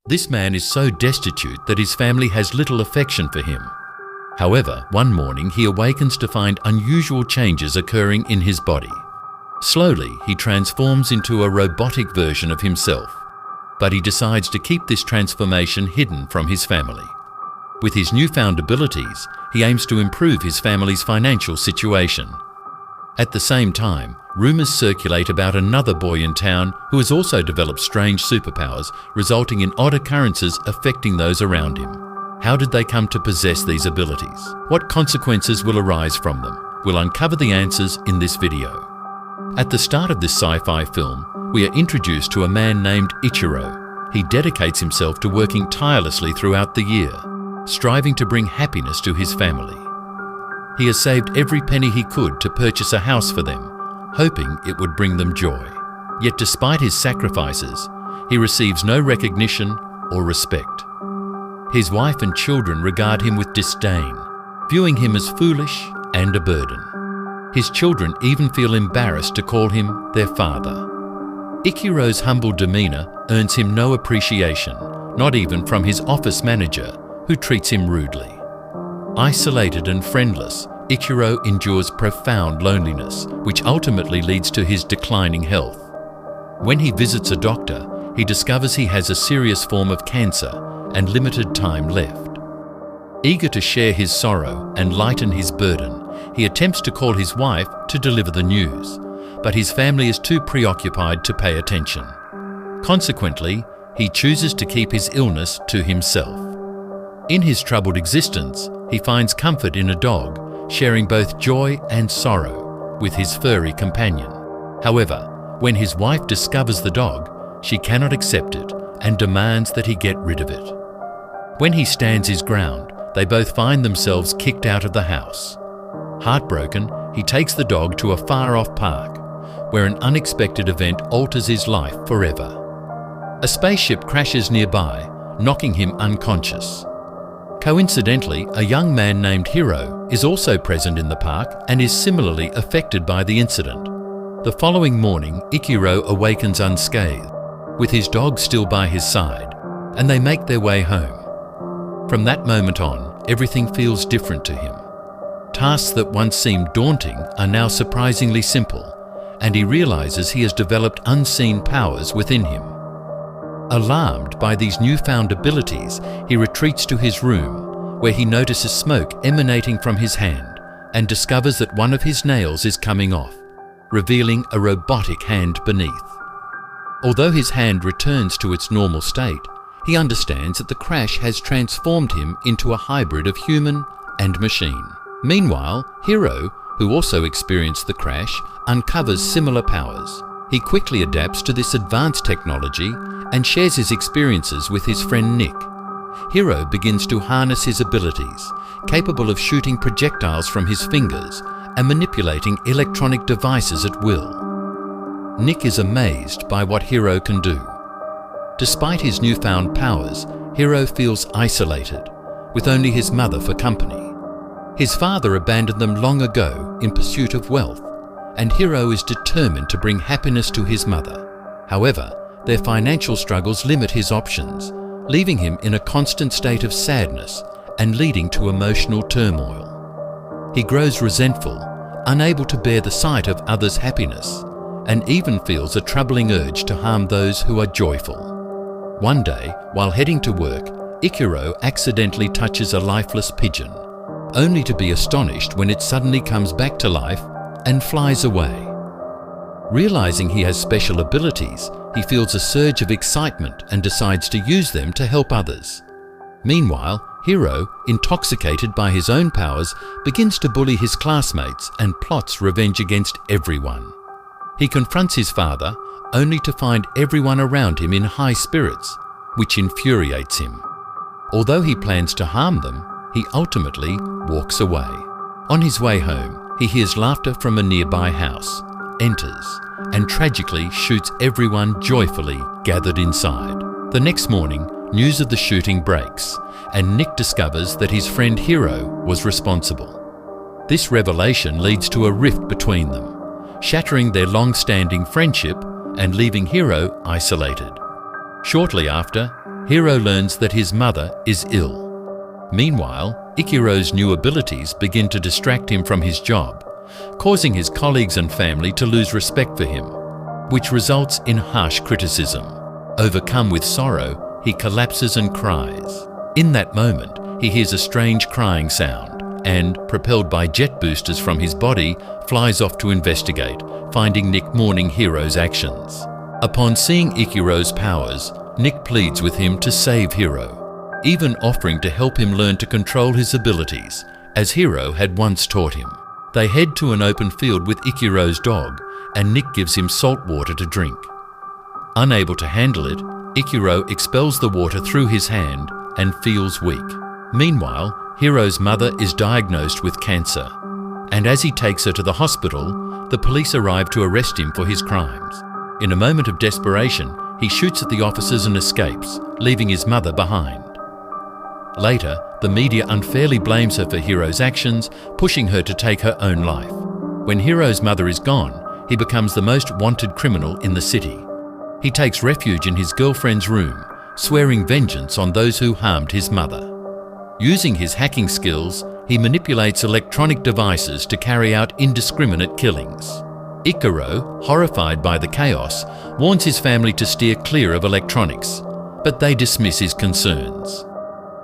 This man is so destitute that his family has little affection for him. However, one morning he awakens to find unusual changes occurring in his body. Slowly, he transforms into a robotic version of himself, but he decides to keep this transformation hidden from his family. With his newfound abilities, he aims to improve his family's financial situation. At the same time, rumors circulate about another boy in town who has also developed strange superpowers, resulting in odd occurrences affecting those around him. How did they come to possess these abilities? What consequences will arise from them? We'll uncover the answers in this video. At the start of this sci-fi film, we are introduced to a man named Ichiro. He dedicates himself to working tirelessly throughout the year, striving to bring happiness to his family. He has saved every penny he could to purchase a house for them, hoping it would bring them joy. Yet despite his sacrifices, he receives no recognition or respect. His wife and children regard him with disdain, viewing him as foolish and a burden. His children even feel embarrassed to call him their father. Ichiro's humble demeanor earns him no appreciation, not even from his office manager, who treats him rudely. Isolated and friendless, Ichiro endures profound loneliness, which ultimately leads to his declining health. When he visits a doctor, he discovers he has a serious form of cancer and limited time left. Eager to share his sorrow and lighten his burden, he attempts to call his wife to deliver the news, but his family is too preoccupied to pay attention. Consequently, he chooses to keep his illness to himself. In his troubled existence, he finds comfort in a dog, sharing both joy and sorrow with his furry companion. However, when his wife discovers the dog, she cannot accept it and demands that he get rid of it. When he stands his ground, they both find themselves kicked out of the house. Heartbroken, he takes the dog to a far-off park, where an unexpected event alters his life forever. A spaceship crashes nearby, knocking him unconscious. Coincidentally, a young man named Hiro is also present in the park and is similarly affected by the incident. The following morning, Ichiro awakens unscathed, with his dog still by his side, and they make their way home. From that moment on, everything feels different to him. Tasks that once seemed daunting are now surprisingly simple, and he realizes he has developed unseen powers within him. Alarmed by these newfound abilities, he retreats to his room, where he notices smoke emanating from his hand and discovers that one of his nails is coming off, revealing a robotic hand beneath. Although his hand returns to its normal state, he understands that the crash has transformed him into a hybrid of human and machine. Meanwhile, Hiro, who also experienced the crash, uncovers similar powers. He quickly adapts to this advanced technology and shares his experiences with his friend Nick. Hiro begins to harness his abilities, capable of shooting projectiles from his fingers and manipulating electronic devices at will. Nick is amazed by what Hiro can do. Despite his newfound powers, Hiro feels isolated, with only his mother for company. His father abandoned them long ago in pursuit of wealth, and Hiro is determined to bring happiness to his mother. However, their financial struggles limit his options, leaving him in a constant state of sadness and leading to emotional turmoil. He grows resentful, unable to bear the sight of others' happiness, and even feels a troubling urge to harm those who are joyful. One day, while heading to work, Ichiro accidentally touches a lifeless pigeon, only to be astonished when it suddenly comes back to life and flies away. Realizing he has special abilities, he feels a surge of excitement and decides to use them to help others. Meanwhile, Hiro, intoxicated by his own powers, begins to bully his classmates and plots revenge against everyone. He confronts his father, only to find everyone around him in high spirits, which infuriates him. Although he plans to harm them, he ultimately walks away. On his way home, he hears laughter from a nearby house, enters, and tragically shoots everyone joyfully gathered inside. The next morning, news of the shooting breaks, and Nick discovers that his friend Hiro was responsible. This revelation leads to a rift between them, shattering their long-standing friendship and leaving Hiro isolated. Shortly after, Hiro learns that his mother is ill. Meanwhile, Ichiro's new abilities begin to distract him from his job, causing his colleagues and family to lose respect for him, which results in harsh criticism. Overcome with sorrow, he collapses and cries. In that moment, he hears a strange crying sound and, propelled by jet boosters from his body, flies off to investigate, finding Nick mourning Hiro's actions. Upon seeing Ichiro's powers, Nick pleads with him to save Hiro, even offering to help him learn to control his abilities, as Hiro had once taught him. They head to an open field with Ichiro's dog, and Nick gives him salt water to drink. Unable to handle it, Ichiro expels the water through his hand and feels weak. Meanwhile, Hiro's mother is diagnosed with cancer, and as he takes her to the hospital, the police arrive to arrest him for his crimes. In a moment of desperation, he shoots at the officers and escapes, leaving his mother behind. Later, the media unfairly blames her for Hiro's actions, pushing her to take her own life. When Hiro's mother is gone, he becomes the most wanted criminal in the city. He takes refuge in his girlfriend's room, swearing vengeance on those who harmed his mother. Using his hacking skills, he manipulates electronic devices to carry out indiscriminate killings. Ichiro, horrified by the chaos, warns his family to steer clear of electronics, but they dismiss his concerns.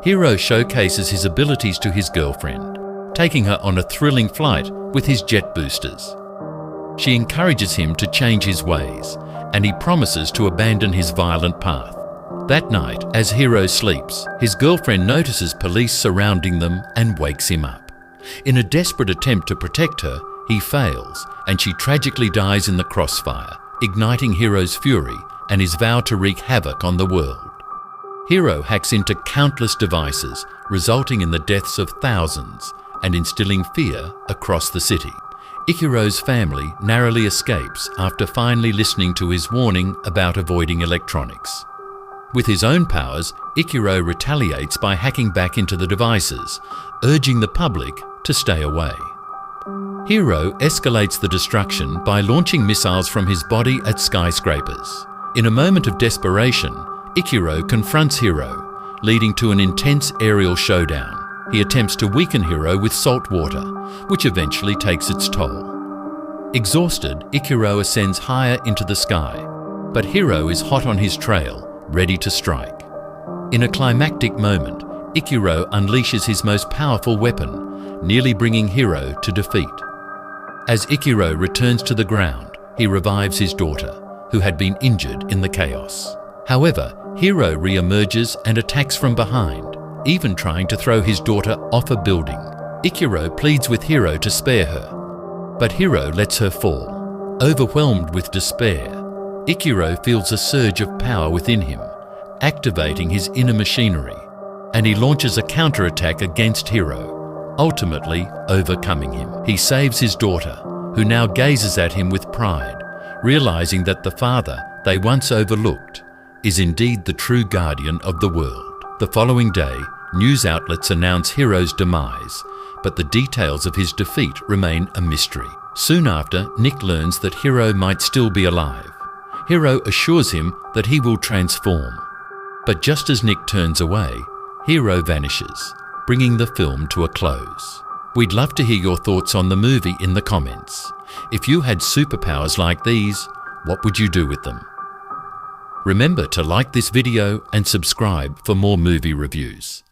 Hiro showcases his abilities to his girlfriend, taking her on a thrilling flight with his jet boosters. She encourages him to change his ways, and he promises to abandon his violent path. That night, as Hiro sleeps, his girlfriend notices police surrounding them and wakes him up. In a desperate attempt to protect her, he fails, and she tragically dies in the crossfire, igniting Hiro's fury and his vow to wreak havoc on the world. Hiro hacks into countless devices, resulting in the deaths of thousands and instilling fear across the city. Ichiro's family narrowly escapes after finally listening to his warning about avoiding electronics. With his own powers, Ichiro retaliates by hacking back into the devices, urging the public to stay away. Hiro escalates the destruction by launching missiles from his body at skyscrapers. In a moment of desperation, Ichiro confronts Hiro, leading to an intense aerial showdown. He attempts to weaken Hiro with salt water, which eventually takes its toll. Exhausted, Ichiro ascends higher into the sky, but Hiro is hot on his trail, ready to strike. In a climactic moment, Ichiro unleashes his most powerful weapon, nearly bringing Hiro to defeat. As Ichiro returns to the ground, he revives his daughter, who had been injured in the chaos. However, Hiro re-emerges and attacks from behind, even trying to throw his daughter off a building. Ichiro pleads with Hiro to spare her, but Hiro lets her fall. Overwhelmed with despair, Ichiro feels a surge of power within him, activating his inner machinery, and he launches a counterattack against Hiro, ultimately overcoming him. He saves his daughter, who now gazes at him with pride, realizing that the father they once overlooked is indeed the true guardian of the world. The following day, news outlets announce Hiro's demise, but the details of his defeat remain a mystery. Soon after, Nick learns that Hiro might still be alive. Hiro assures him that he will transform. But just as Nick turns away, Hiro vanishes, bringing the film to a close. We'd love to hear your thoughts on the movie in the comments. If you had superpowers like these, what would you do with them? Remember to like this video and subscribe for more movie reviews.